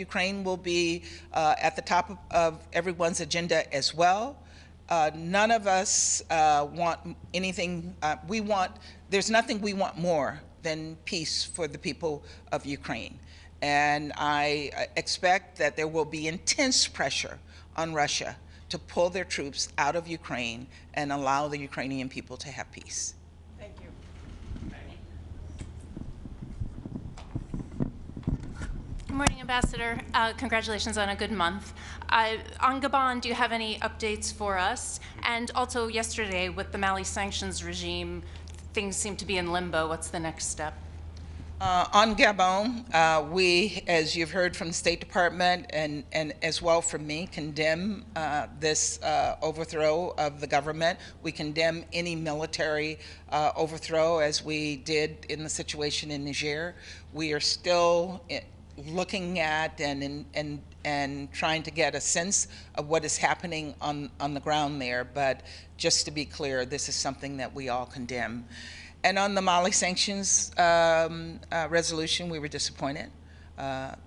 Ukraine will be at the top of everyone's agenda as well. None of us want anything, there's nothing we want more than peace for the people of Ukraine. And I expect that there will be intense pressure on Russia to pull their troops out of Ukraine and allow the Ukrainian people to have peace. Thank you. Good morning, Ambassador. Congratulations on a good month. On Gabon, do you have any updates for us? And also yesterday with the Mali sanctions regime, things seem to be in limbo. What's the next step? On Gabon, we, as you've heard from the State Department and as well from me, condemn this overthrow of the government. We condemn any military overthrow as we did in the situation in Niger. We are still looking at and trying to get a sense of what is happening on the ground there. But just to be clear, this is something that we all condemn. And on the Mali sanctions resolution, we were disappointed.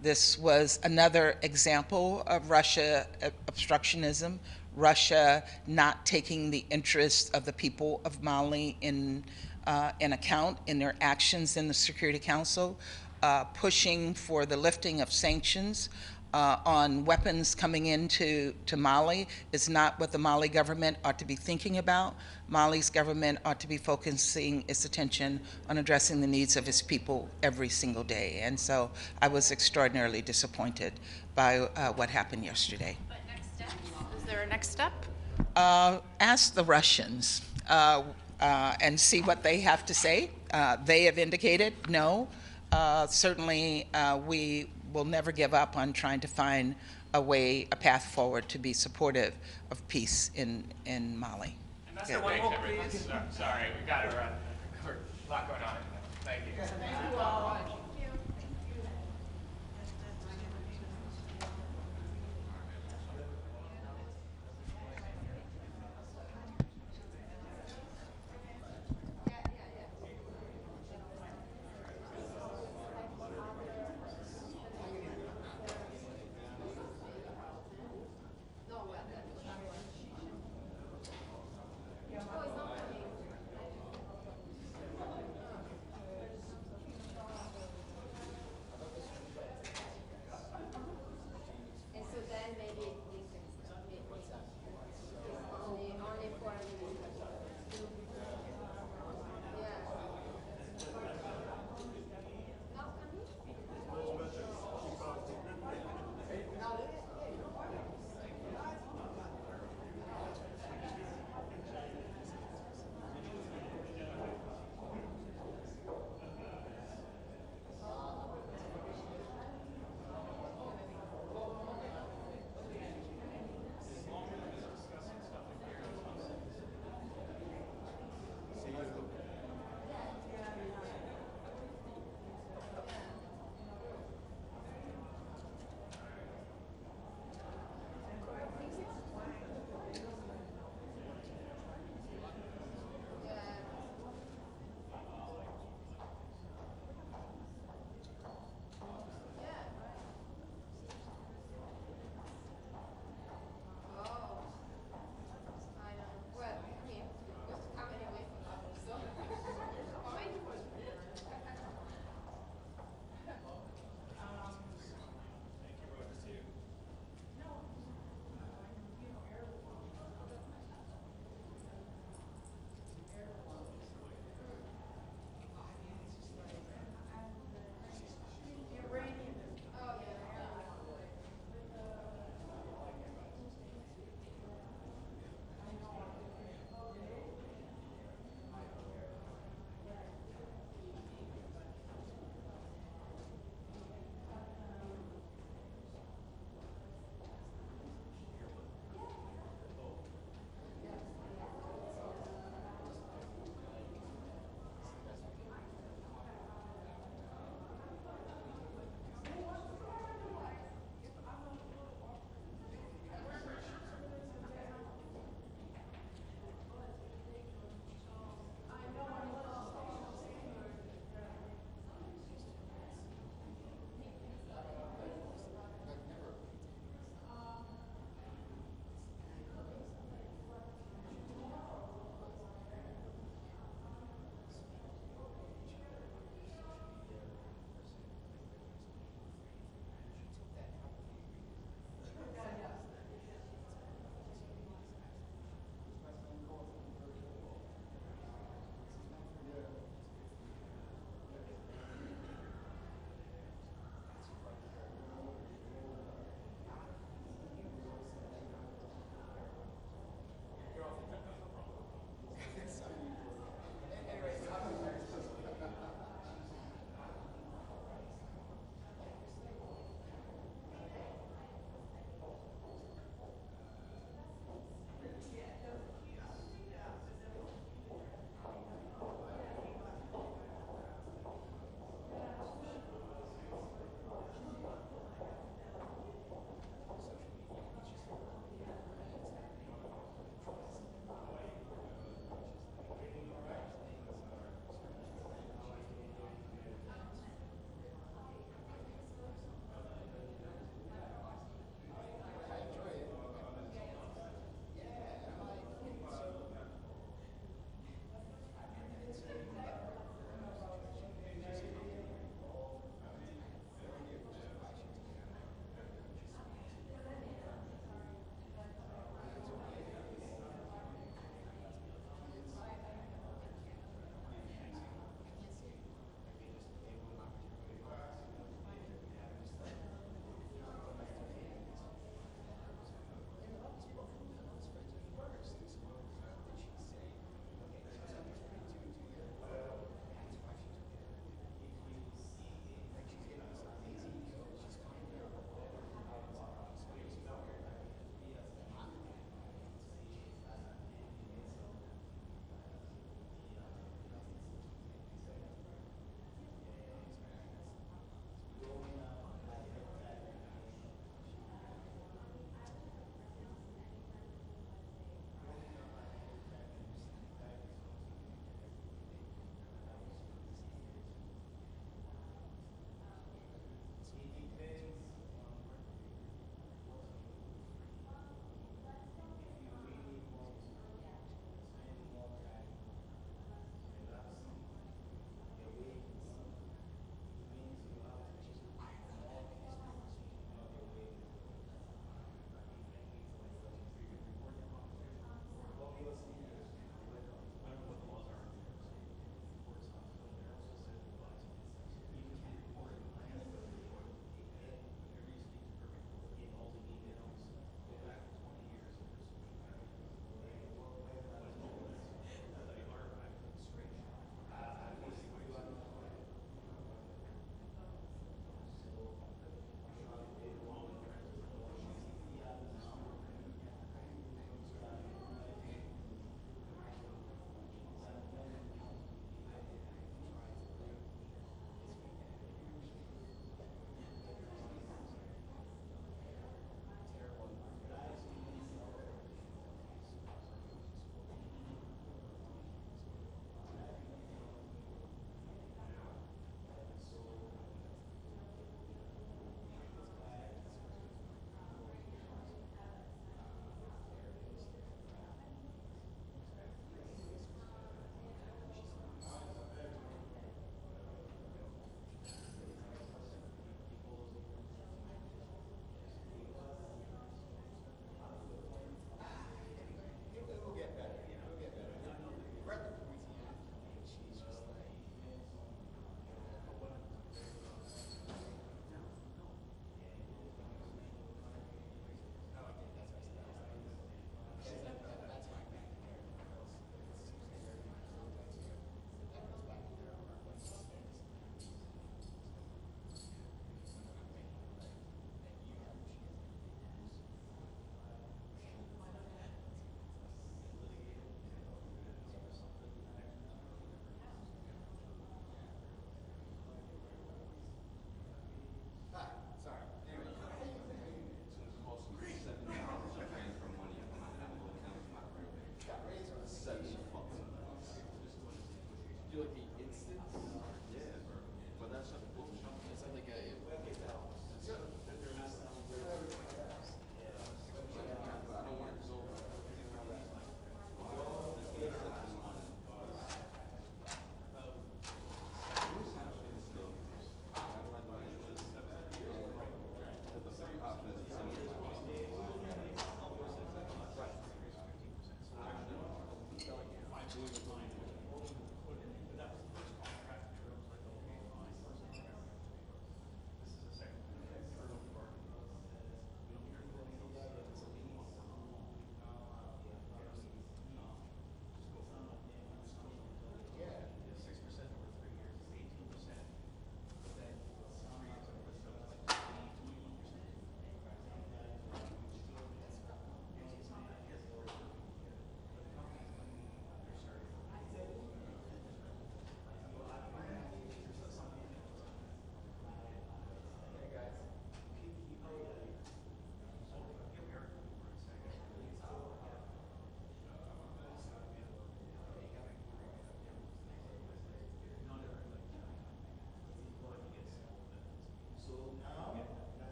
This was another example of Russia obstructionism, Russia not taking the interests of the people of Mali in account in their actions in the Security Council, pushing for the lifting of sanctions on weapons coming into Mali is not what the Mali government ought to be thinking about. Mali's government ought to be focusing its attention on addressing the needs of its people every single day. And so I was extraordinarily disappointed by what happened yesterday. But next step? Is there a next step? Ask the Russians and see what they have to say. They have indicated no. Certainly, we will never give up on trying to find a path forward to be supportive of peace in Mali. Ambassador, one more, please. Sorry, we got to run. There's a lot going on. Thank you. Thank you all.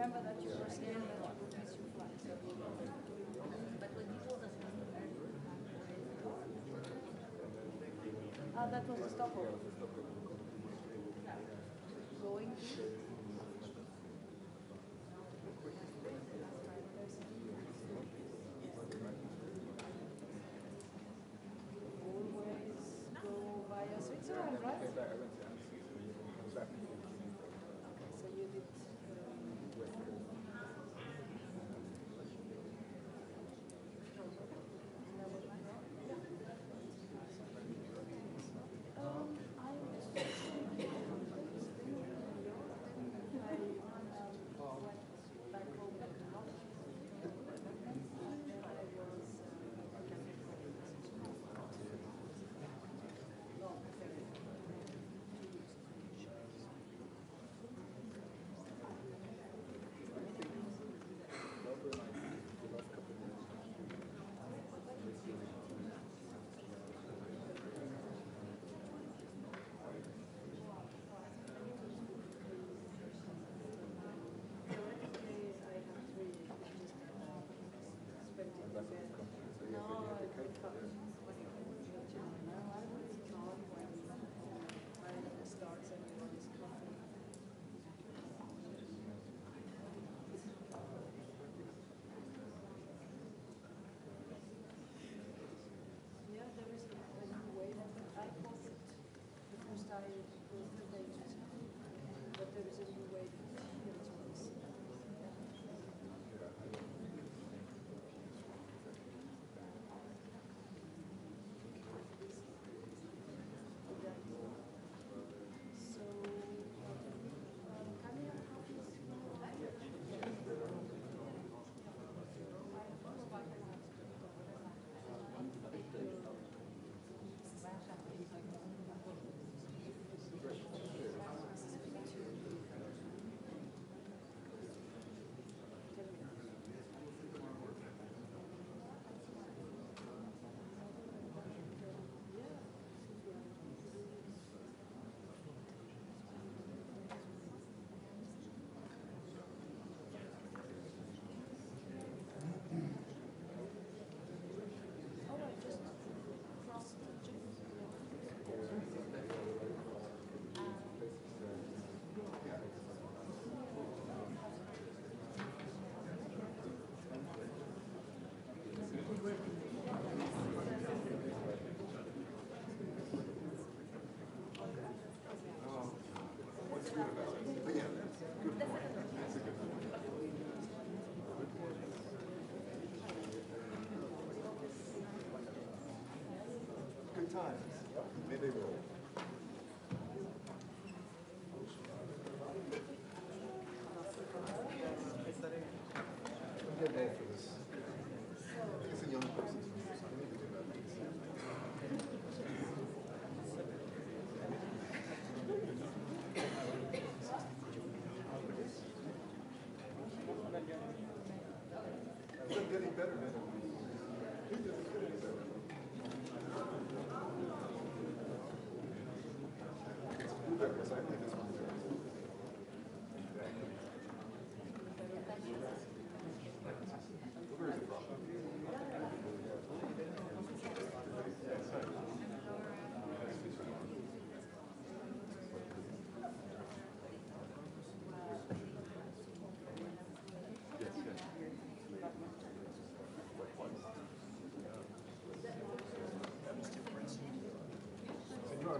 remember that you were saying that you would miss your flight. That was the stopover. Going to? Always go via Switzerland, right? So you did. I was went back home at the house. Starts everybody's coffee. Yeah, there is a new way that I thought it the first time was the dangerous, but there is a new way that it's worse. Good times. May they roll. Good day for this. I think it's a young person. I need to do that. I'm getting better now. You're getting better. Because I think this one's where is it from? Senor.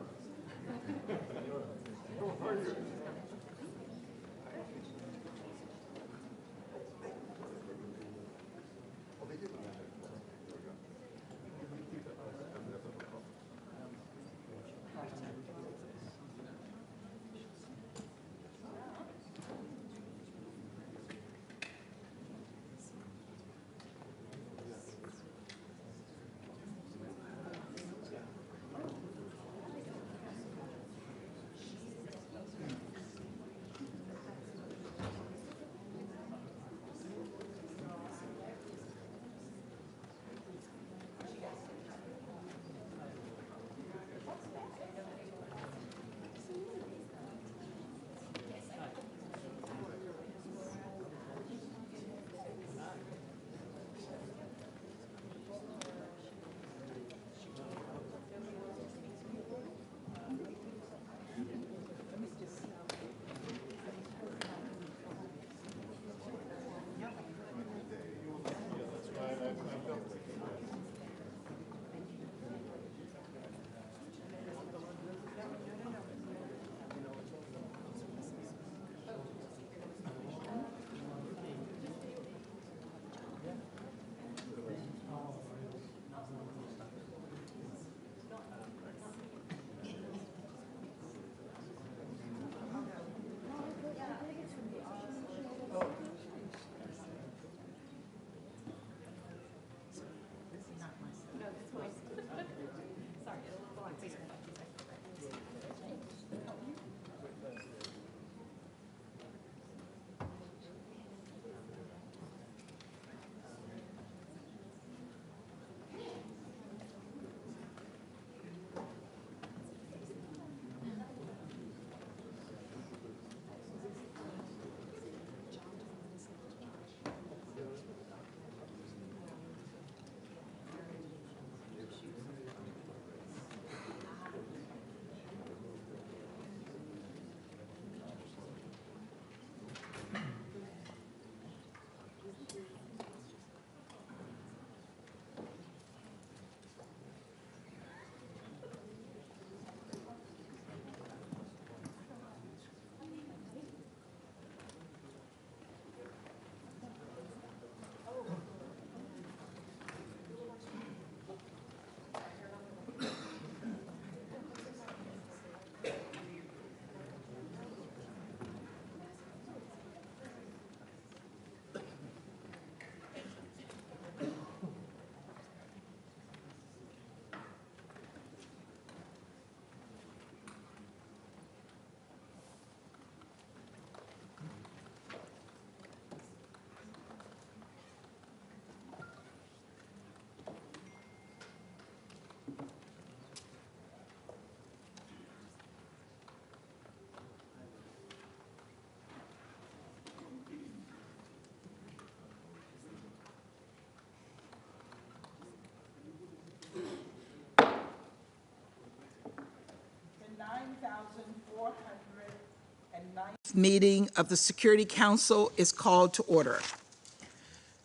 9,409th meeting of the Security Council is called to order.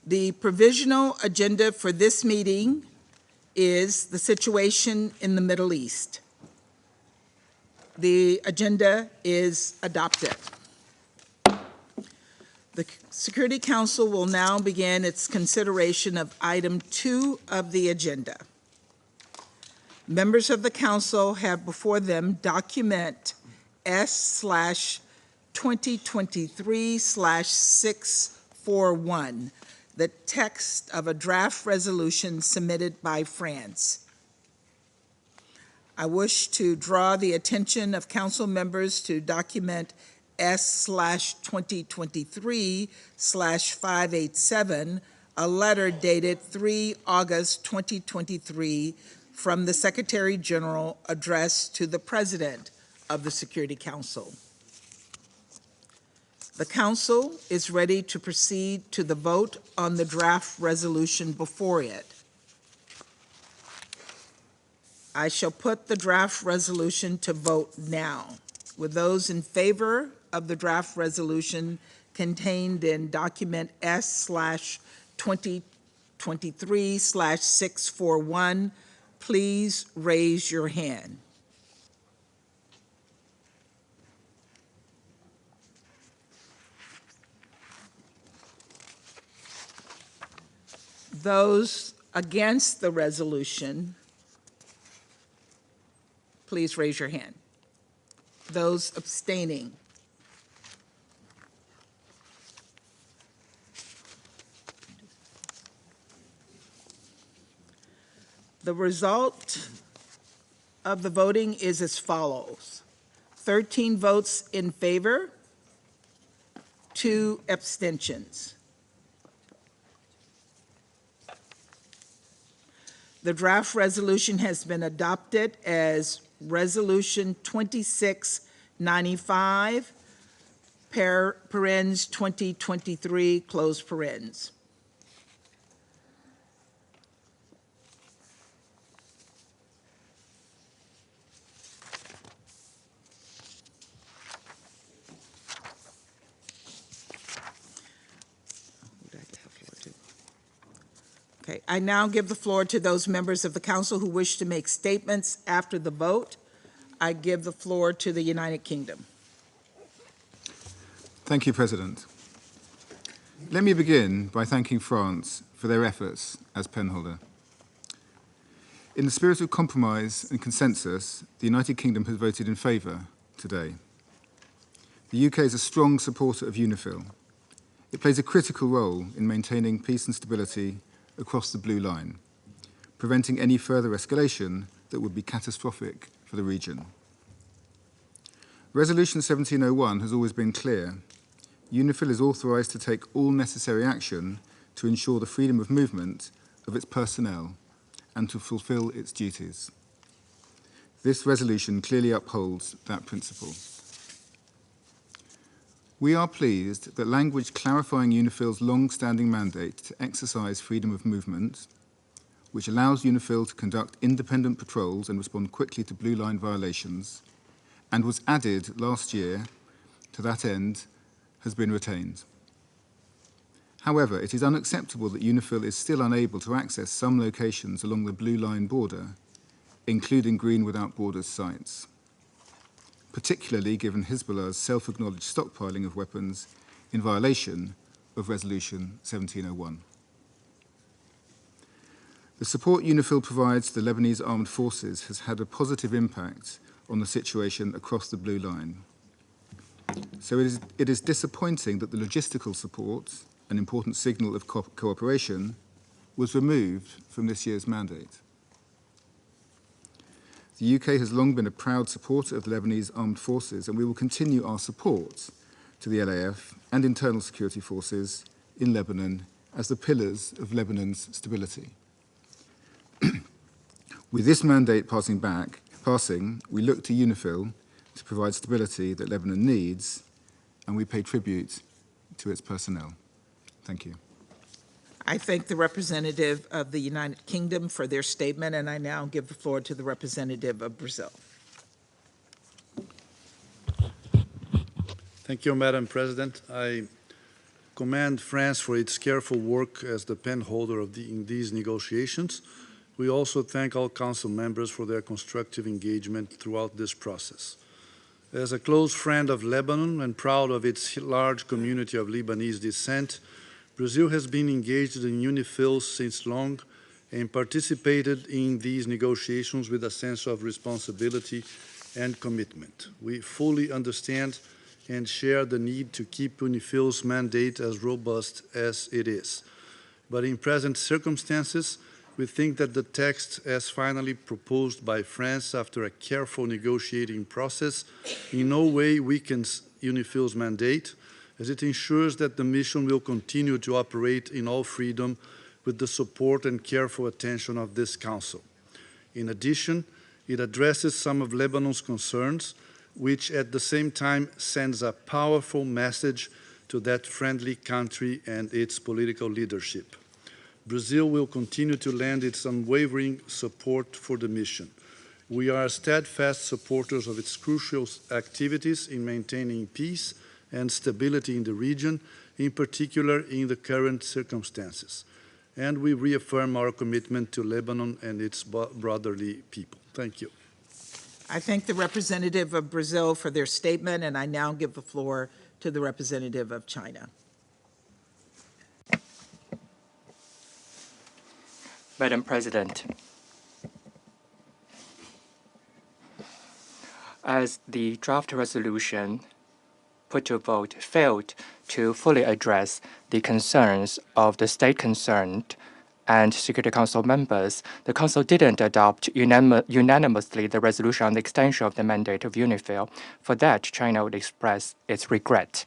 The provisional agenda for this meeting is the situation in the Middle East. The agenda is adopted. The Security Council will now begin its consideration of item 2 of the agenda. Members of the Council have before them document S/2023/641, the text of a draft resolution submitted by France. I wish to draw the attention of council members to document S/2023/587, a letter dated 3 August 2023 from the Secretary General addressed to the President of the Security Council. The Council is ready to proceed to the vote on the draft resolution before it. I shall put the draft resolution to vote now. With those in favor of the draft resolution contained in document S/2023/641, please raise your hand. Those against the resolution, please raise your hand. Those abstaining. The result of the voting is as follows: 13 votes in favor, 2 abstentions. The draft resolution has been adopted as Resolution 2695, parens 2023, close parens. Okay, I now give the floor to those members of the council who wish to make statements after the vote. I give the floor to the United Kingdom. Thank you, President. Let me begin by thanking France for their efforts as penholder. In the spirit of compromise and consensus, the United Kingdom has voted in favour today. The UK is a strong supporter of UNIFIL. It plays a critical role in maintaining peace and stability across the Blue Line, preventing any further escalation that would be catastrophic for the region. Resolution 1701 has always been clear. UNIFIL is authorised to take all necessary action to ensure the freedom of movement of its personnel and to fulfil its duties. This resolution clearly upholds that principle. We are pleased that language clarifying UNIFIL's long-standing mandate to exercise freedom of movement, which allows UNIFIL to conduct independent patrols and respond quickly to Blue Line violations, and was added last year to that end, has been retained. However, it is unacceptable that UNIFIL is still unable to access some locations along the Blue Line border, including Green Without Borders sites, particularly given Hezbollah's self-acknowledged stockpiling of weapons in violation of Resolution 1701. The support UNIFIL provides to the Lebanese armed forces has had a positive impact on the situation across the Blue Line. So it is disappointing that the logistical support, an important signal of cooperation, was removed from this year's mandate. The UK has long been a proud supporter of the Lebanese armed forces, and we will continue our support to the LAF and internal security forces in Lebanon as the pillars of Lebanon's stability. With this mandate passing, we look to UNIFIL to provide stability that Lebanon needs, and we pay tribute to its personnel. Thank you. I thank the representative of the United Kingdom for their statement, and I now give the floor to the representative of Brazil. Thank you, Madam President. I commend France for its careful work as the pen holder in these negotiations. We also thank all Council members for their constructive engagement throughout this process. As a close friend of Lebanon and proud of its large community of Lebanese descent, Brazil has been engaged in UNIFIL since long and participated in these negotiations with a sense of responsibility and commitment. We fully understand and share the need to keep UNIFIL's mandate as robust as it is. But in present circumstances, we think that the text as finally proposed by France after a careful negotiating process in no way weakens UNIFIL's mandate, as it ensures that the mission will continue to operate in all freedom with the support and careful attention of this Council. In addition, it addresses some of Lebanon's concerns, which at the same time sends a powerful message to that friendly country and its political leadership. Brazil will continue to lend its unwavering support for the mission. We are steadfast supporters of its crucial activities in maintaining peace and stability in the region, in particular in the current circumstances. And we reaffirm our commitment to Lebanon and its brotherly people. Thank you. I thank the representative of Brazil for their statement, and I now give the floor to the representative of China. Madam President, as the draft resolution put to vote failed to fully address the concerns of the state concerned and Security Council members, the Council didn't adopt unanimously the resolution on the extension of the mandate of UNIFIL. For that, China would express its regret.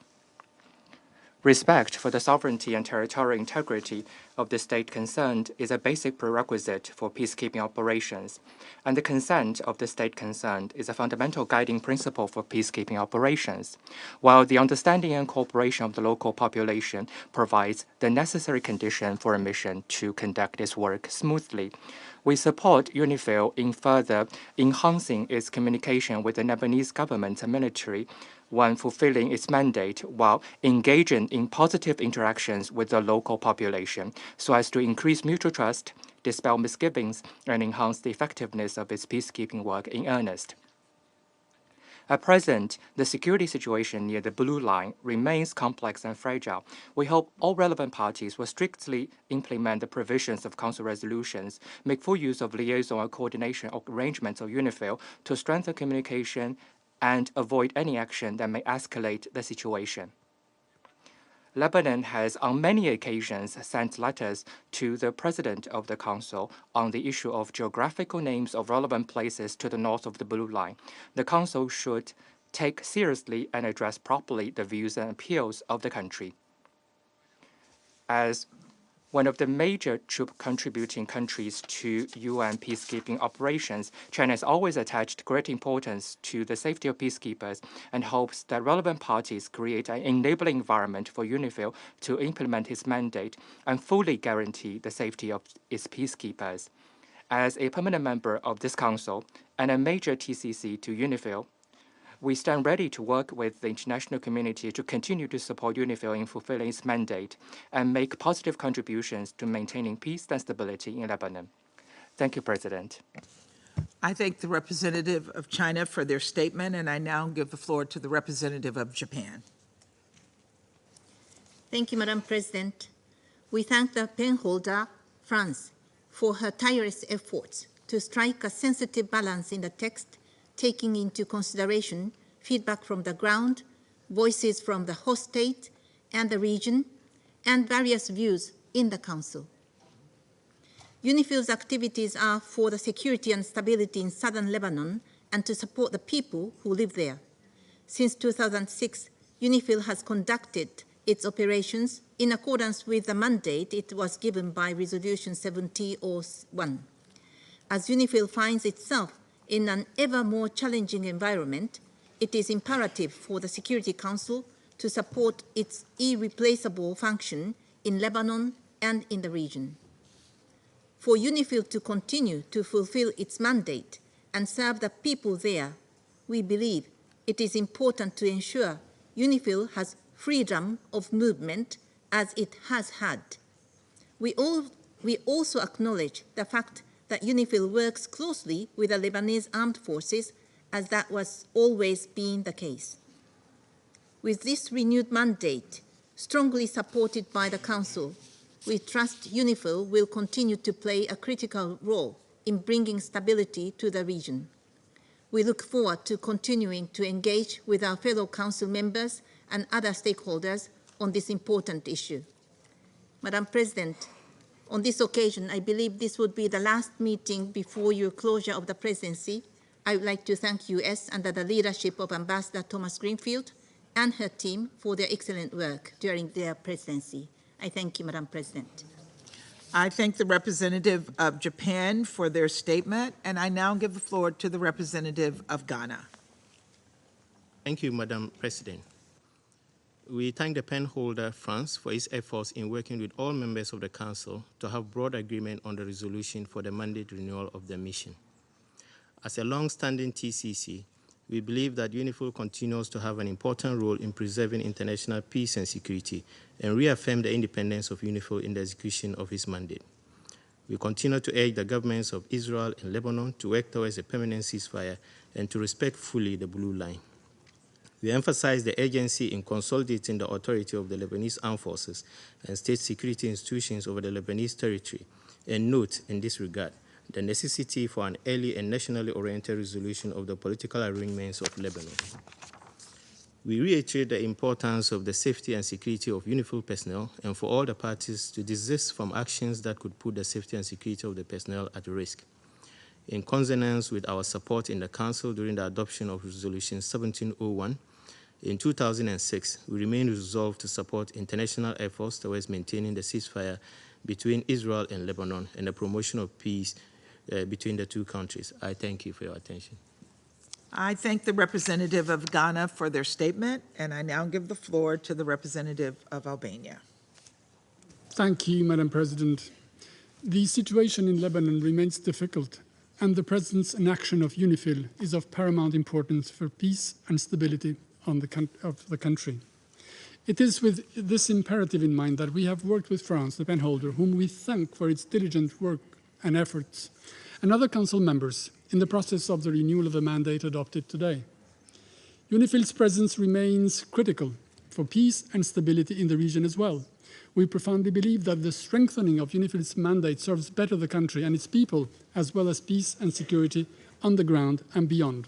Respect for the sovereignty and territorial integrity of the state concerned is a basic prerequisite for peacekeeping operations, and the consent of the state concerned is a fundamental guiding principle for peacekeeping operations, while the understanding and cooperation of the local population provides the necessary condition for a mission to conduct its work smoothly. We support UNIFIL in further enhancing its communication with the Lebanese government and military when fulfilling its mandate while engaging in positive interactions with the local population so as to increase mutual trust, dispel misgivings, and enhance the effectiveness of its peacekeeping work in earnest. At present, the security situation near the Blue Line remains complex and fragile. We hope all relevant parties will strictly implement the provisions of Council resolutions, make full use of liaison and coordination arrangements of UNIFIL to strengthen communication and avoid any action that may escalate the situation. Lebanon has on many occasions sent letters to the President of the Council on the issue of geographical names of relevant places to the north of the Blue Line. The Council should take seriously and address properly the views and appeals of the country. As one of the major troop contributing countries to UN peacekeeping operations, China has always attached great importance to the safety of peacekeepers and hopes that relevant parties create an enabling environment for UNIFIL to implement its mandate and fully guarantee the safety of its peacekeepers. As a permanent member of this Council and a major TCC to UNIFIL, we stand ready to work with the international community to continue to support UNIFIL in fulfilling its mandate and make positive contributions to maintaining peace and stability in Lebanon. Thank you, President. I thank the representative of China for their statement, and I now give the floor to the representative of Japan. Thank you, Madam President. We thank the pen holder, France, for her tireless efforts to strike a sensitive balance in the text, taking into consideration feedback from the ground, voices from the host state and the region, and various views in the Council. UNIFIL's activities are for the security and stability in southern Lebanon and to support the people who live there. Since 2006, UNIFIL has conducted its operations in accordance with the mandate it was given by Resolution 7001. As UNIFIL finds itself in an ever more challenging environment, it is imperative for the Security Council to support its irreplaceable function in Lebanon and in the region. For UNIFIL to continue to fulfill its mandate and serve the people there, we believe it is important to ensure UNIFIL has freedom of movement as it has had. We also acknowledge the fact that UNIFIL works closely with the Lebanese armed forces, as that was always been the case. With this renewed mandate, strongly supported by the Council, we trust UNIFIL will continue to play a critical role in bringing stability to the region. We look forward to continuing to engage with our fellow Council members and other stakeholders on this important issue. Madam President, on this occasion, I believe this would be the last meeting before your closure of the presidency. I would like to thank US under the leadership of Ambassador Thomas Greenfield and her team for their excellent work during their presidency. I thank you, Madam President. I thank the representative of Japan for their statement, and I now give the floor to the representative of Ghana. Thank you, Madam President. We thank the pen holder, France, for his efforts in working with all members of the Council to have broad agreement on the resolution for the mandate renewal of the mission. As a long-standing TCC, we believe that UNIFIL continues to have an important role in preserving international peace and security and reaffirm the independence of UNIFIL in the execution of its mandate. We continue to urge the governments of Israel and Lebanon to work towards a permanent ceasefire and to respect fully the blue line. We emphasize the urgency in consolidating the authority of the Lebanese armed forces and state security institutions over the Lebanese territory, and note in this regard the necessity for an early and nationally oriented resolution of the political arrangements of Lebanon. We reiterate the importance of the safety and security of UNIFIL personnel and for all the parties to desist from actions that could put the safety and security of the personnel at risk. In consonance with our support in the Council during the adoption of Resolution 1701, in 2006, we remain resolved to support international efforts towards maintaining the ceasefire between Israel and Lebanon and the promotion of peace between the two countries. I thank you for your attention. I thank the representative of Ghana for their statement, and I now give the floor to the representative of Albania. Thank you, Madam President. The situation in Lebanon remains difficult, and the presence and action of UNIFIL is of paramount importance for peace and stability of the country. It is with this imperative in mind that we have worked with France, the penholder, whom we thank for its diligent work and efforts, and other Council members in the process of the renewal of the mandate adopted today. UNIFIL's presence remains critical for peace and stability in the region as well. We profoundly believe that the strengthening of UNIFIL's mandate serves better the country and its people, as well as peace and security on the ground and beyond.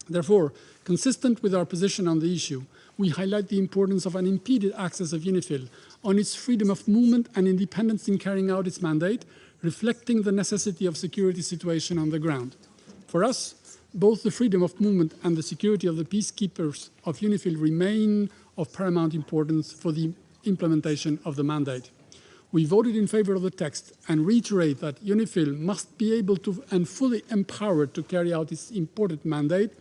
Therefore, consistent with our position on the issue, we highlight the importance of unimpeded access of UNIFIL on its freedom of movement and independence in carrying out its mandate, reflecting the necessity of security situation on the ground. For us, both the freedom of movement and the security of the peacekeepers of UNIFIL remain of paramount importance for the implementation of the mandate. We voted in favor of the text and reiterate that UNIFIL must be able to and fully empowered to carry out its important mandate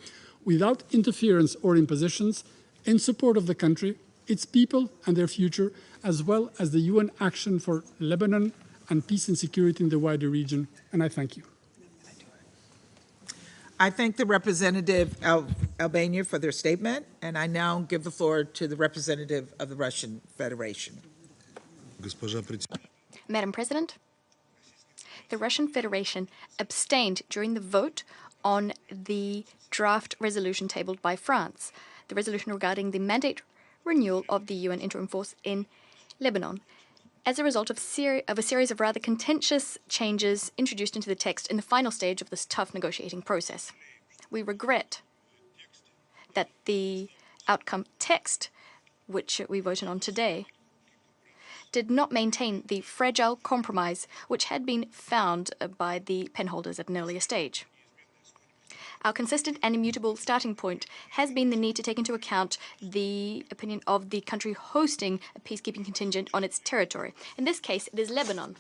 without interference or impositions in support of the country, its people and their future, as well as the UN action for Lebanon and peace and security in the wider region. And I thank you. I thank the representative of Albania for their statement, and I now give the floor to the representative of the Russian Federation. Madam President, the Russian Federation abstained during the vote on the draft resolution tabled by France, the resolution regarding the mandate renewal of the UN interim force in Lebanon, as a result of a series of rather contentious changes introduced into the text in the final stage of this tough negotiating process. We regret that the outcome text, which we voted on today, did not maintain the fragile compromise which had been found by the penholders at an earlier stage. Our consistent and immutable starting point has been the need to take into account the opinion of the country hosting a peacekeeping contingent on its territory. In this case, it is Lebanon,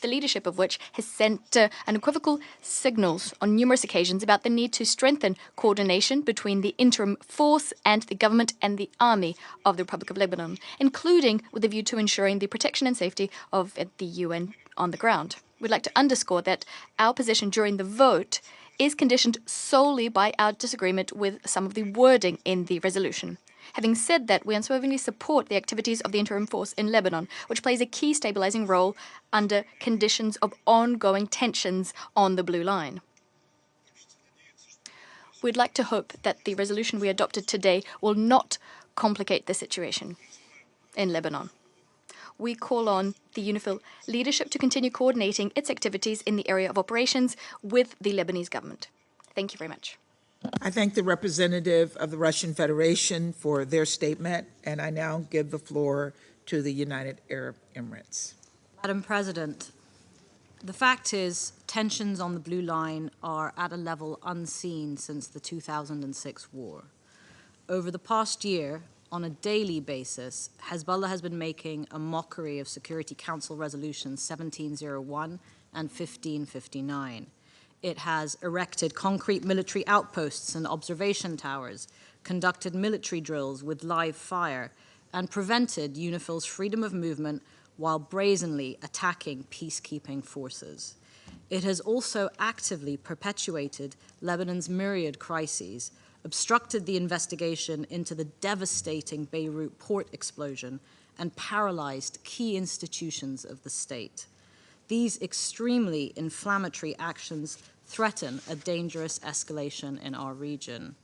the leadership of which has sent unequivocal signals on numerous occasions about the need to strengthen coordination between the interim force and the government and the army of the Republic of Lebanon, including with a view to ensuring the protection and safety of the UN on the ground. We'd like to underscore that our position during the vote is conditioned solely by our disagreement with some of the wording in the resolution. Having said that, we unswervingly support the activities of the interim force in Lebanon, which plays a key stabilizing role under conditions of ongoing tensions on the Blue Line. We'd like to hope that the resolution we adopted today will not complicate the situation in Lebanon. We call on the UNIFIL leadership to continue coordinating its activities in the area of operations with the Lebanese government. Thank you very much. I thank the representative of the Russian Federation for their statement, and I now give the floor to the United Arab Emirates. Madam President, the fact is tensions on the Blue Line are at a level unseen since the 2006 war. Over the past year, on a daily basis, Hezbollah has been making a mockery of Security Council resolutions 1701 and 1559. It has erected concrete military outposts and observation towers, conducted military drills with live fire, and prevented UNIFIL's freedom of movement while brazenly attacking peacekeeping forces. It has also actively perpetuated Lebanon's myriad crises, obstructed the investigation into the devastating Beirut port explosion, and paralyzed key institutions of the state. These extremely inflammatory actions threaten a dangerous escalation in our region.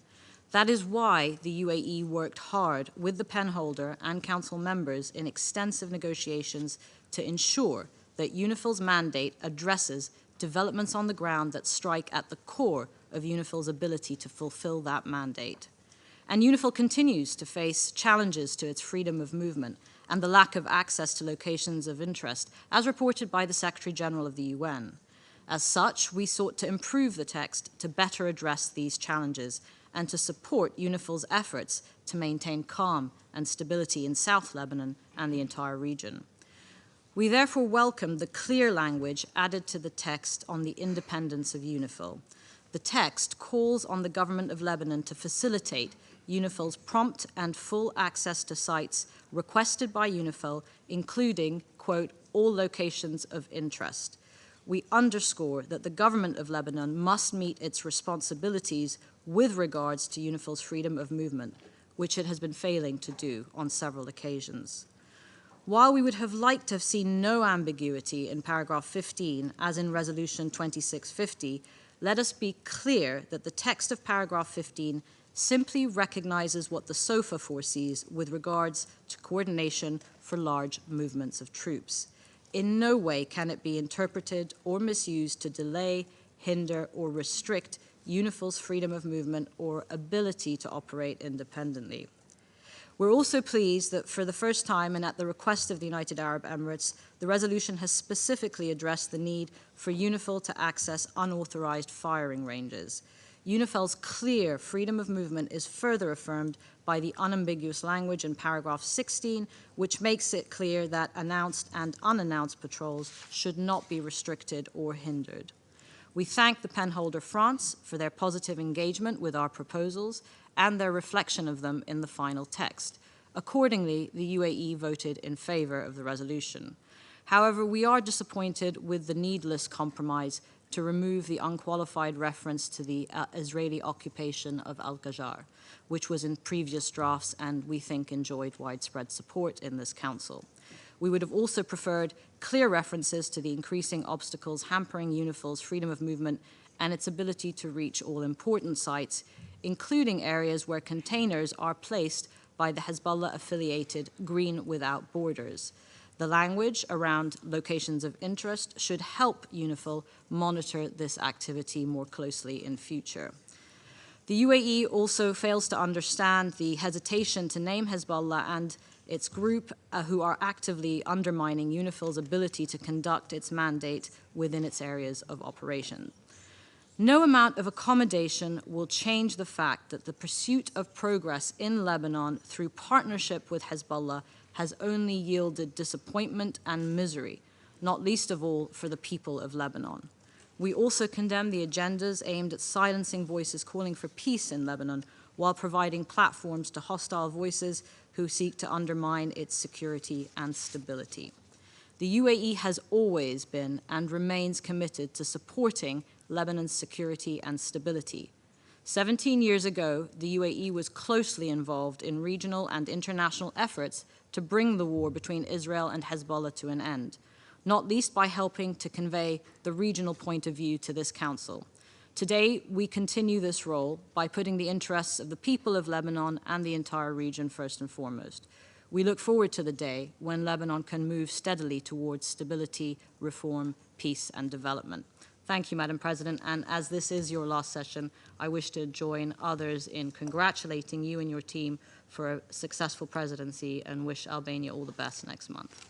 That is why the UAE worked hard with the penholder and council members in extensive negotiations to ensure that UNIFIL's mandate addresses developments on the ground that strike at the core of UNIFIL's ability to fulfill that mandate. And UNIFIL continues to face challenges to its freedom of movement and the lack of access to locations of interest, as reported by the Secretary General of the UN. As such, we sought to improve the text to better address these challenges and to support UNIFIL's efforts to maintain calm and stability in South Lebanon and the entire region. We therefore welcome the clear language added to the text on the independence of UNIFIL. The text calls on the government of Lebanon to facilitate UNIFIL's prompt and full access to sites requested by UNIFIL, including, quote, all locations of interest. We underscore that the government of Lebanon must meet its responsibilities with regards to UNIFIL's freedom of movement, which it has been failing to do on several occasions. While we would have liked to have seen no ambiguity in paragraph 15, as in Resolution 2650, let us be clear that the text of paragraph 15 simply recognizes what the SOFA foresees with regards to coordination for large movements of troops. In no way can it be interpreted or misused to delay, hinder, or restrict UNIFIL's freedom of movement or ability to operate independently. We're also pleased that for the first time and at the request of the United Arab Emirates, the resolution has specifically addressed the need for UNIFIL to access unauthorized firing ranges. UNIFIL's clear freedom of movement is further affirmed by the unambiguous language in paragraph 16, which makes it clear that announced and unannounced patrols should not be restricted or hindered. We thank the penholder France for their positive engagement with our proposals and their reflection of them in the final text. Accordingly, the UAE voted in favor of the resolution. However, we are disappointed with the needless compromise to remove the unqualified reference to the Israeli occupation of Al-Qajar, which was in previous drafts and we think enjoyed widespread support in this Council. We would have also preferred clear references to the increasing obstacles hampering UNIFIL's freedom of movement and its ability to reach all important sites, including areas where containers are placed by the Hezbollah-affiliated Green Without Borders. The language around locations of interest should help UNIFIL monitor this activity more closely in future. The UAE also fails to understand the hesitation to name Hezbollah and its group who are actively undermining UNIFIL's ability to conduct its mandate within its areas of operation. No amount of accommodation will change the fact that the pursuit of progress in Lebanon through partnership with Hezbollah has only yielded disappointment and misery, not least of all for the people of Lebanon. We also condemn the agendas aimed at silencing voices calling for peace in Lebanon while providing platforms to hostile voices who seek to undermine its security and stability. The UAE has always been and remains committed to supporting Lebanon's security and stability. 17 years ago, the UAE was closely involved in regional and international efforts to bring the war between Israel and Hezbollah to an end, not least by helping to convey the regional point of view to this Council. Today, we continue this role by putting the interests of the people of Lebanon and the entire region first and foremost. We look forward to the day when Lebanon can move steadily towards stability, reform, peace, and development. Thank you, Madam President, and as this is your last session, I wish to join others in congratulating you and your team for a successful presidency and wish Albania all the best next month.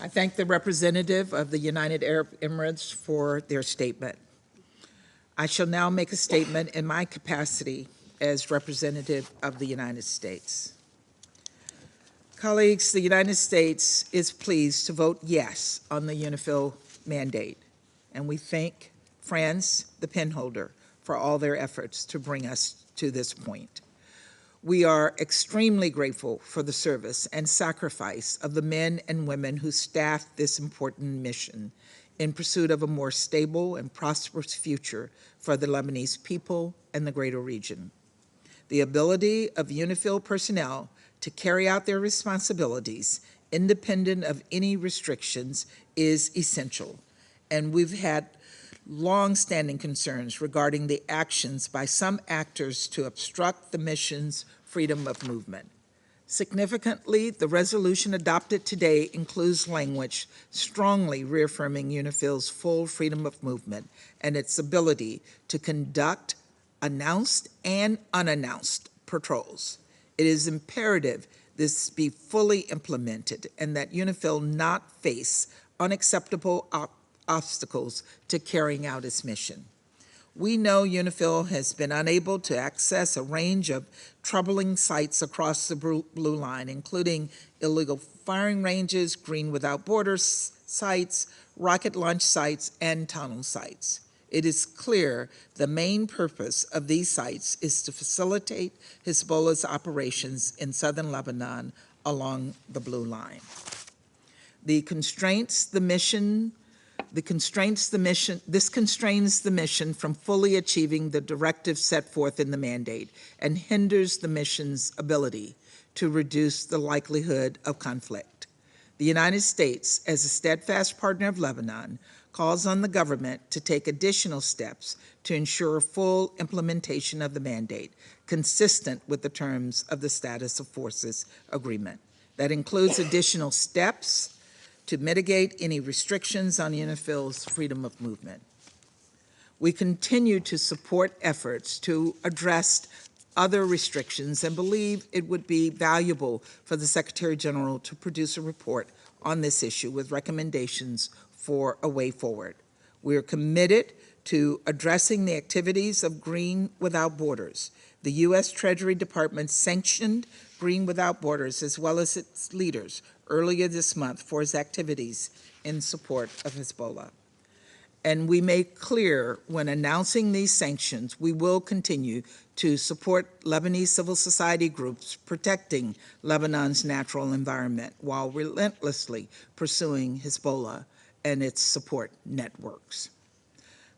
I thank the representative of the United Arab Emirates for their statement. I shall now make a statement in my capacity as representative of the United States. Colleagues, the United States is pleased to vote yes on the UNIFIL mandate, and we thank France, the penholder, for all their efforts to bring us to this point. We are extremely grateful for the service and sacrifice of the men and women who staff this important mission in pursuit of a more stable and prosperous future for the Lebanese people and the greater region. The ability of UNIFIL personnel to carry out their responsibilities independent of any restrictions is essential, and we've had long-standing concerns regarding the actions by some actors to obstruct the mission's freedom of movement. Significantly, the resolution adopted today includes language strongly reaffirming UNIFIL's full freedom of movement and its ability to conduct announced and unannounced patrols. It is imperative this be fully implemented and that UNIFIL not face unacceptable obstacles to carrying out its mission. We know UNIFIL has been unable to access a range of troubling sites across the Blue Line, including illegal firing ranges, Green Without Borders sites, rocket launch sites, and tunnel sites. It is clear the main purpose of these sites is to facilitate Hezbollah's operations in southern Lebanon along the Blue Line. This constrains the mission from fully achieving the directives set forth in the mandate and hinders the mission's ability to reduce the likelihood of conflict. The United States, as a steadfast partner of Lebanon, calls on the government to take additional steps to ensure full implementation of the mandate, consistent with the terms of the Status of Forces Agreement. That includes additional steps to mitigate any restrictions on UNIFIL's freedom of movement. We continue to support efforts to address other restrictions and believe it would be valuable for the Secretary General to produce a report on this issue with recommendations for a way forward. We are committed to addressing the activities of Green Without Borders. The U.S. Treasury Department sanctioned Green Without Borders as well as its leaders earlier this month for its activities in support of Hezbollah. And we make clear when announcing these sanctions, we will continue to support Lebanese civil society groups protecting Lebanon's natural environment while relentlessly pursuing Hezbollah and its support networks.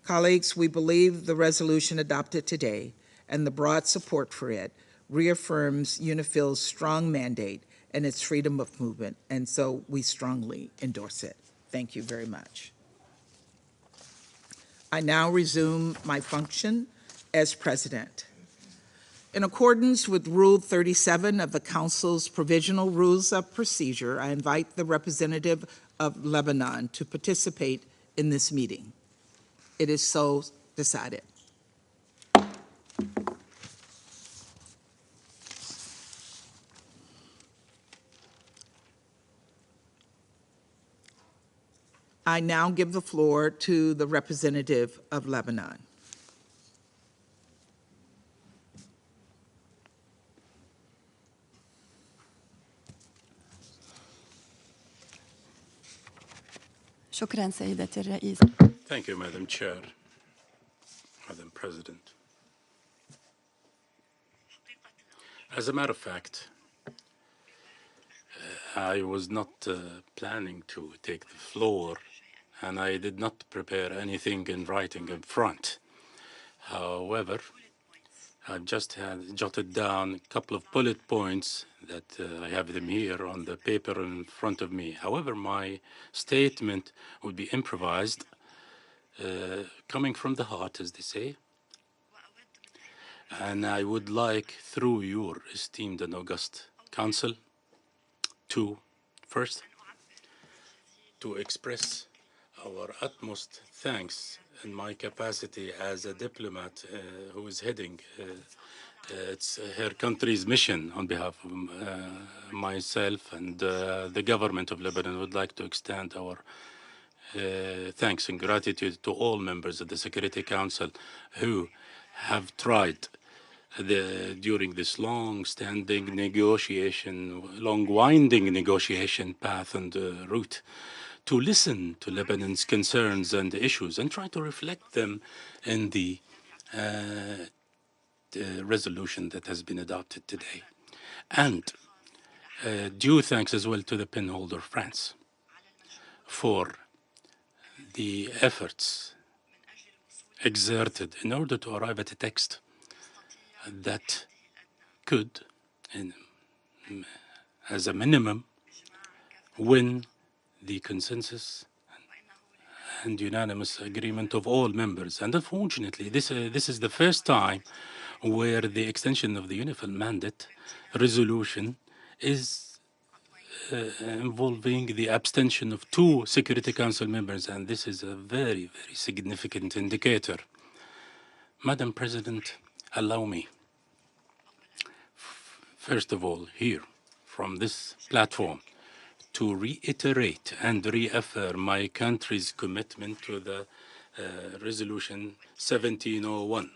Colleagues, we believe the resolution adopted today and the broad support for it reaffirms UNIFIL's strong mandate and its freedom of movement, and so we strongly endorse it. Thank you very much. I now resume my function as president. In accordance with Rule 37 of the Council's Provisional Rules of Procedure, I invite the representative of Lebanon to participate in this meeting. It is so decided. I now give the floor to the representative of Lebanon. Thank you, Madam Chair, Madam President. As a matter of fact, I was not planning to take the floor, and I did not prepare anything in writing in front. However, I've just jotted down a couple of bullet points that I have them here on the paper in front of me. However, my statement would be improvised, coming from the heart, as they say. And I would like, through your esteemed and august council, to first to express our utmost thanks in my capacity as a diplomat who is heading it's her country's mission on behalf of myself and the government of Lebanon. Would like to extend our thanks and gratitude to all members of the Security Council who have tried during this long-standing negotiation, long-winding negotiation path and route, to listen to Lebanon's concerns and issues and try to reflect them in the resolution that has been adopted today. And due thanks as well to the penholder, France, for the efforts exerted in order to arrive at a text that could, as a minimum, win the consensus and unanimous agreement of all members. And unfortunately, this is the first time where the extension of the UNIFIL mandate resolution is involving the abstention of 2 Security Council members, and this is a very, very significant indicator. Madam President, allow me, first of all, here, from this platform, to reiterate and reaffirm my country's commitment to the resolution 1701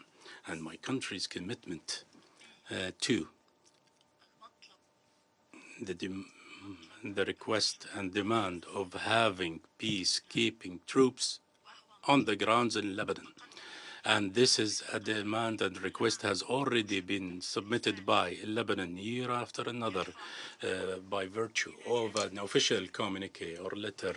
and my country's commitment to the request and demand of having peacekeeping troops on the grounds in Lebanon. And this is a demand and request has already been submitted by Lebanon year after another by virtue of an official communique or letter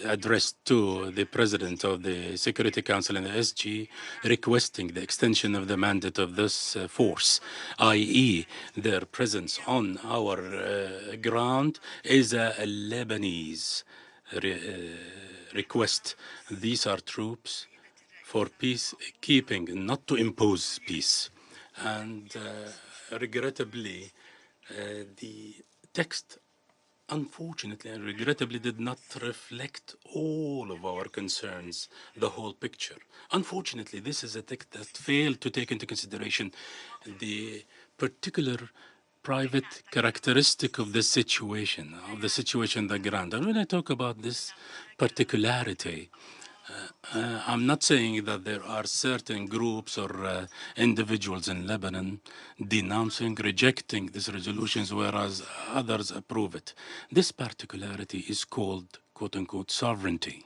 addressed to the President of the Security Council and the SG requesting the extension of the mandate of this force, i.e. their presence on our ground is a Lebanese request. These are troops for peacekeeping, not to impose peace. And regrettably, the text, unfortunately and regrettably, did not reflect all of our concerns, the whole picture. Unfortunately, this is a text that failed to take into consideration the particular private characteristic of the situation on the ground. And when I talk about this particularity, I'm not saying that there are certain groups or individuals in Lebanon denouncing, rejecting these resolutions, whereas others approve it. This particularity is called, quote-unquote, sovereignty.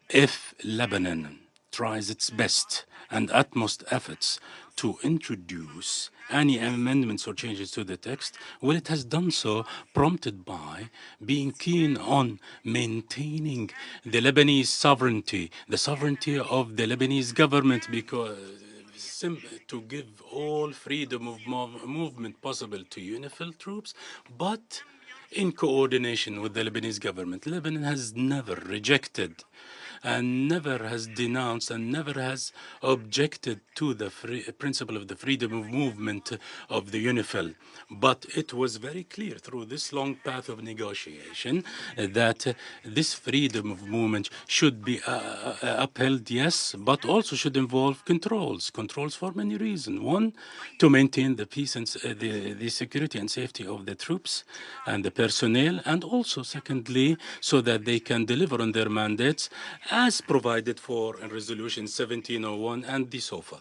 If Lebanon tries its best and utmost efforts to introduce any amendments or changes to the text, well, it has done so prompted by being keen on maintaining the Lebanese sovereignty, the sovereignty of the Lebanese government, because to give all freedom of movement possible to UNIFIL troops, but in coordination with the Lebanese government. Lebanon has never rejected and never has denounced and never has objected to the principle of the freedom of movement of the UNIFIL. But it was very clear through this long path of negotiation that this freedom of movement should be upheld, yes, but also should involve controls for many reasons. One, to maintain the peace and the security and safety of the troops and the personnel, and also, secondly, so that they can deliver on their mandates as provided for in Resolution 1701 and the SOFA.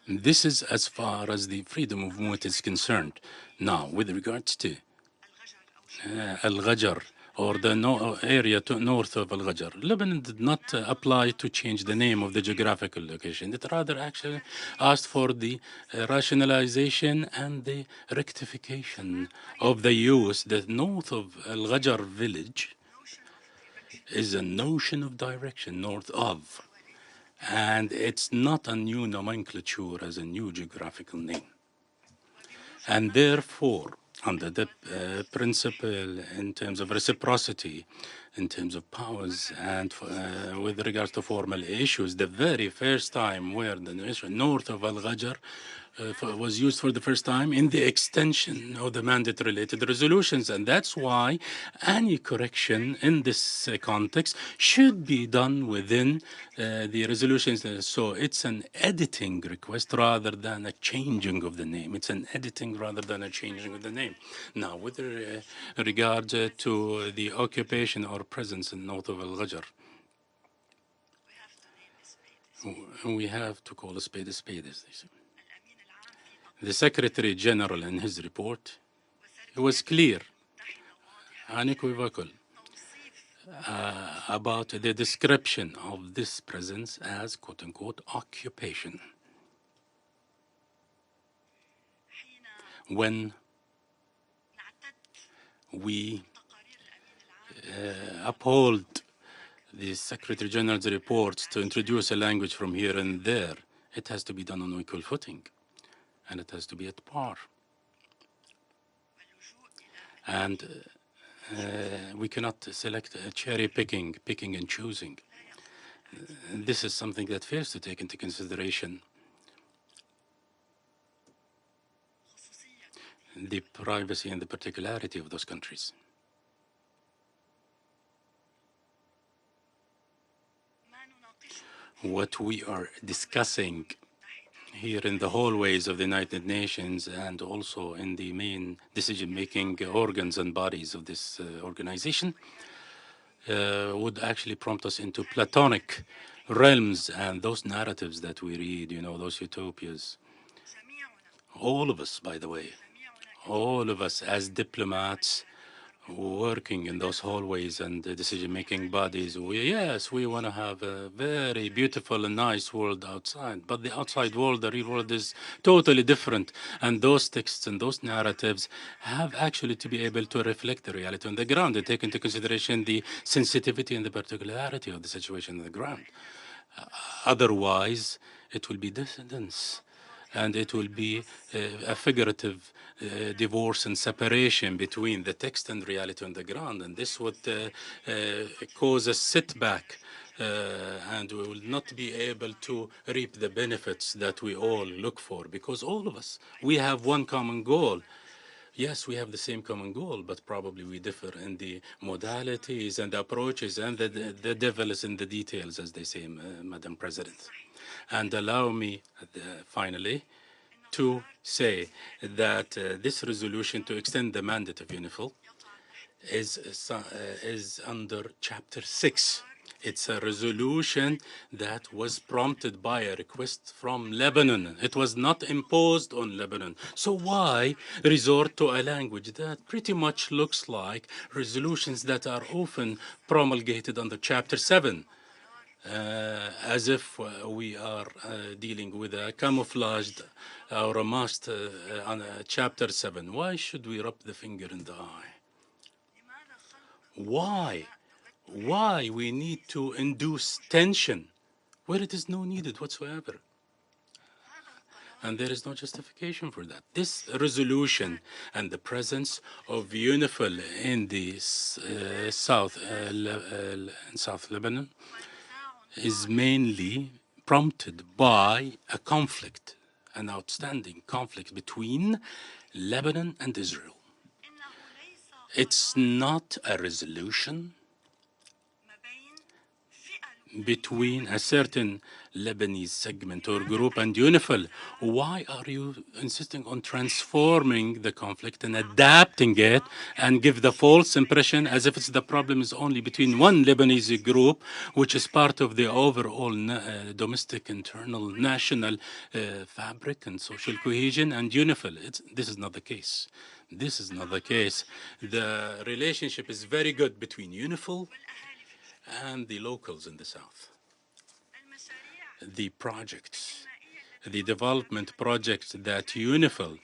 This is as far as the freedom of movement is concerned. Now, with regards to Al-Ghajar, or the area north of Al-Ghajar, Lebanon did not apply to change the name of the geographical location. It rather actually asked for the rationalization and the rectification of the use. The north of Al-Ghajar village is a notion of direction, north of. And it's not a new nomenclature as a new geographical name. And therefore, under the principle in terms of reciprocity, in terms of powers, and with regards to formal issues, the very first time where the notion north of Al-Ghajar was used for the first time in the extension of the mandate-related resolutions. And that's why any correction in this context should be done within the resolutions. So it's an editing request rather than a changing of the name. It's an editing rather than a changing of the name. Now, with regard to the occupation or presence in north of Al-Ghajar, we have to call a spade, as they say. The Secretary General in his report, it was clear, unequivocal, about the description of this presence as quote-unquote occupation. When we uphold the Secretary General's reports to introduce a language from here and there, it has to be done on equal footing, and it has to be at par. And we cannot select cherry picking and choosing. This is something that fails to take into consideration the privacy and the particularity of those countries. What we are discussing here in the hallways of the United Nations and also in the main decision-making organs and bodies of this organization would actually prompt us into Platonic realms and those narratives that we read, you know, those utopias. All of us, by the way, all of us as diplomats working in those hallways and the decision-making bodies, we want to have a very beautiful and nice world outside, but the outside world, the real world, is totally different. And those texts and those narratives have actually to be able to reflect the reality on the ground and take into consideration the sensitivity and the particularity of the situation on the ground. Otherwise, it will be dissidence. And it will be a figurative divorce and separation between the text and reality on the ground. And this would cause a setback, and we will not be able to reap the benefits that we all look for, because all of us, we have one common goal. Yes, we have the same common goal, but probably we differ in the modalities and the approaches, and the devil is in the details, as they say, Madam President. And allow me, finally, to say that this resolution to extend the mandate of UNIFIL is under Chapter 6. It's a resolution that was prompted by a request from Lebanon. It was not imposed on Lebanon. So why resort to a language that pretty much looks like resolutions that are often promulgated under Chapter 7? As if we are dealing with a camouflaged or a masked on Chapter 7. Why should we rub the finger in the eye? Why? Why we need to induce tension where it is no needed whatsoever? And there is no justification for that. This resolution and the presence of UNIFIL in the South Lebanon is mainly prompted by a conflict, an outstanding conflict between Lebanon and Israel. It's not a resolution between a certain Lebanese segment or group and UNIFIL. Why are you insisting on transforming the conflict and adapting it and give the false impression as if the problem is only between one Lebanese group, which is part of the overall domestic internal national fabric and social cohesion, and UNIFIL? This is not the case. This is not the case. The relationship is very good between UNIFIL and the locals in the south. The projects, the development projects that UNIFIL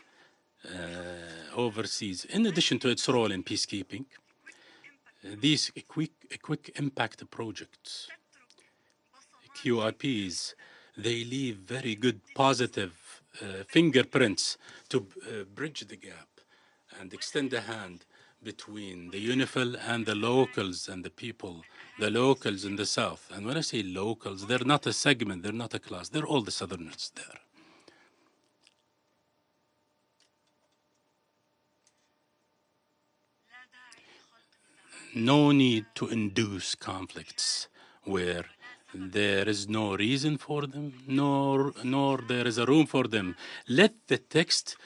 oversees, in addition to its role in peacekeeping, these quick impact projects, QRPs, they leave very good positive fingerprints to bridge the gap and extend a hand between the UNIFIL and the locals and the people, the locals in the South. And when I say locals, they're not a segment, they're not a class, they're all the Southerners there. No need to induce conflicts where there is no reason for them, nor there is a room for them. Let the text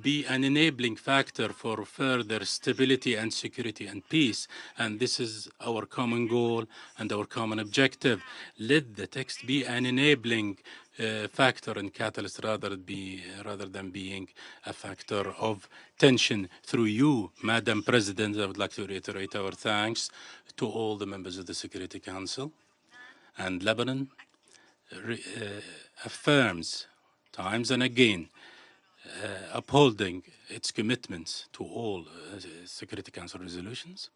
be an enabling factor for further stability and security and peace. And this is our common goal and our common objective. Let the text be an enabling factor and catalyst rather than being a factor of tension. Through you, Madam President, I would like to reiterate our thanks to all the members of the Security Council. And Lebanon affirms times and again upholding its commitments to all Security Council resolutions.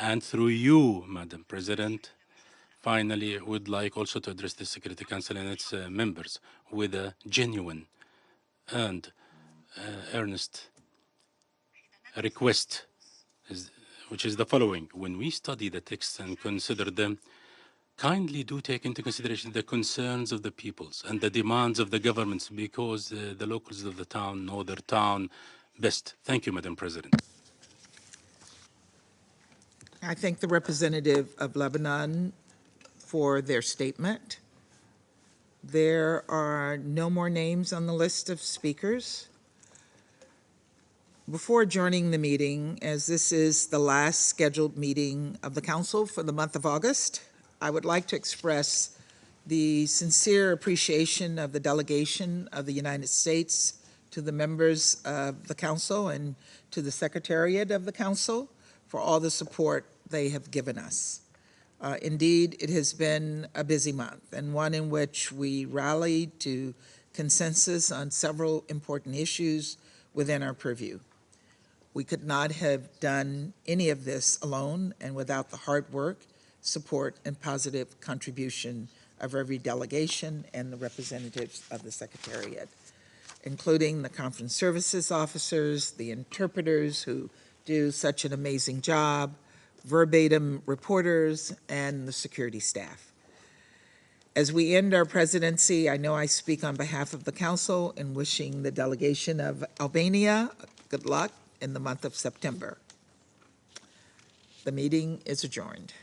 And through you, Madam President, finally, would like also to address the Security Council and its members with a genuine and earnest request, which is the following. When we study the texts and consider them, kindly do take into consideration the concerns of the peoples and the demands of the governments, because the locals of the town know their town best. Thank you, Madam President. I thank the representative of Lebanon for their statement. There are no more names on the list of speakers. Before adjourning the meeting, as this is the last scheduled meeting of the Council for the month of August, I would like to express the sincere appreciation of the delegation of the United States to the members of the Council and to the Secretariat of the Council for all the support they have given us. Indeed, it has been a busy month, and one in which we rallied to consensus on several important issues within our purview. We could not have done any of this alone and without the hard work, support, and positive contribution of every delegation and the representatives of the Secretariat, including the conference services officers, the interpreters who do such an amazing job, verbatim reporters, and the security staff. As we end our presidency, I know I speak on behalf of the Council in wishing the delegation of Albania good luck in the month of September. The meeting is adjourned.